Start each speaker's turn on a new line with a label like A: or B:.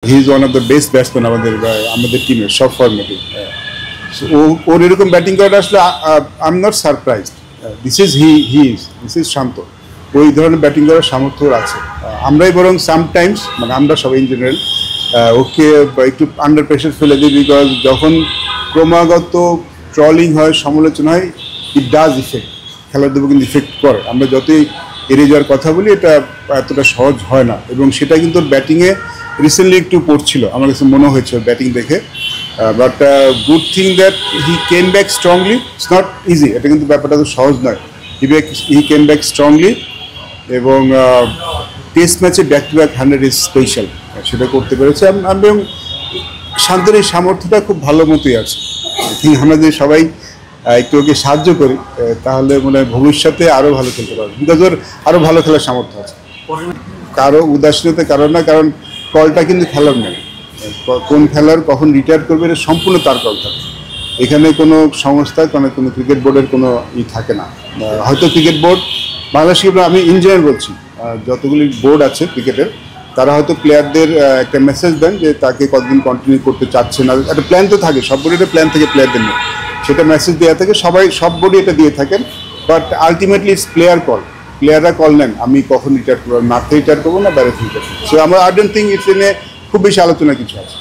A: He is one of the best batsman আমাদের টিমের সব ফর্মেটে। ওর এরকম ব্যাটিং করাটা আসলে I am not surprised. This is Shanto, ওই ধরনের ব্যাটিং করার সামর্থ্য আছে। আমরাই বরং সামটাইমস, মানে আমরা সবাই ইন জেনারেল ওকে একটু আন্ডার প্রেশার ফেলে দিই, বিকজ যখন ক্রমাগত ট্রলিং হয়, সমালোচনা হয়, ইট ডাজ ইফেক্ট, খেলার দেবো কিন্তু ইফেক্ট করে। আমরা যতই এড়িয়ে যাওয়ার কথা বলি, এটা এতটা সহজ হয় না। এবং সেটা কিন্তু ব্যাটিংয়ে রিসেন্টলি একটু পড়ছিল আমার কাছে মনে হয়েছে ব্যাটিং দেখে। But good thing that he came back strongly. It's not easy, এটা কিন্তু ব্যাপারটা তো সহজ নয়। হি কেম ব্যাক স্ট্রংলি এবং টেস্ট ম্যাচে back to back 100 is special, সেটা করতে পেরেছে। এবং শান্তর এই সামর্থ্যটা খুব ভালো মতোই আছে। আমরা যদি সবাই একটু ওকে সাহায্য করি, তাহলে মনে হয় ভবিষ্যতে আরও ভালো খেলতে পারবে, বিকজ ওর আরও ভালো খেলার সামর্থ্য আছে। কারো উদাসীনতা কারণ না, কারণ কলটা কিন্তু খেলার নেই। কোন খেলার কখন রিটায়ার করবে এটা সম্পূর্ণ তার কল থাকে। এখানে কোনো সংস্থা, কোনো ক্রিকেট বোর্ডের কোনো থাকে না। হয়তো ক্রিকেট বোর্ড বাংলাদেশ, আমি ইঞ্জিনিয়ার বলছি, যতগুলি বোর্ড আছে ক্রিকেটের, তারা হয়তো প্লেয়ারদের একটা মেসেজ দেন যে তাকে কতদিন কন্টিনিউ করতে চাচ্ছে না। একটা প্ল্যান তো থাকে, সব বোর্ডের প্ল্যান থেকে প্লেয়ারদের নিয়ে সেটা মেসেজ দেওয়া থাকে, সব বোর্ডে এটা দিয়ে থাকেন। But ultimately it's player call, প্লেয়াররা কল নেন আমি কখন রিটায়ার করবো, মাঠে রিটায়ার করবো না বাইরে রিটায়ার করবো। সো আমরা আই ডোন্ট থিঙ্ক ইটস নিয়ে খুব বেশি আলোচনা কিছু আছে।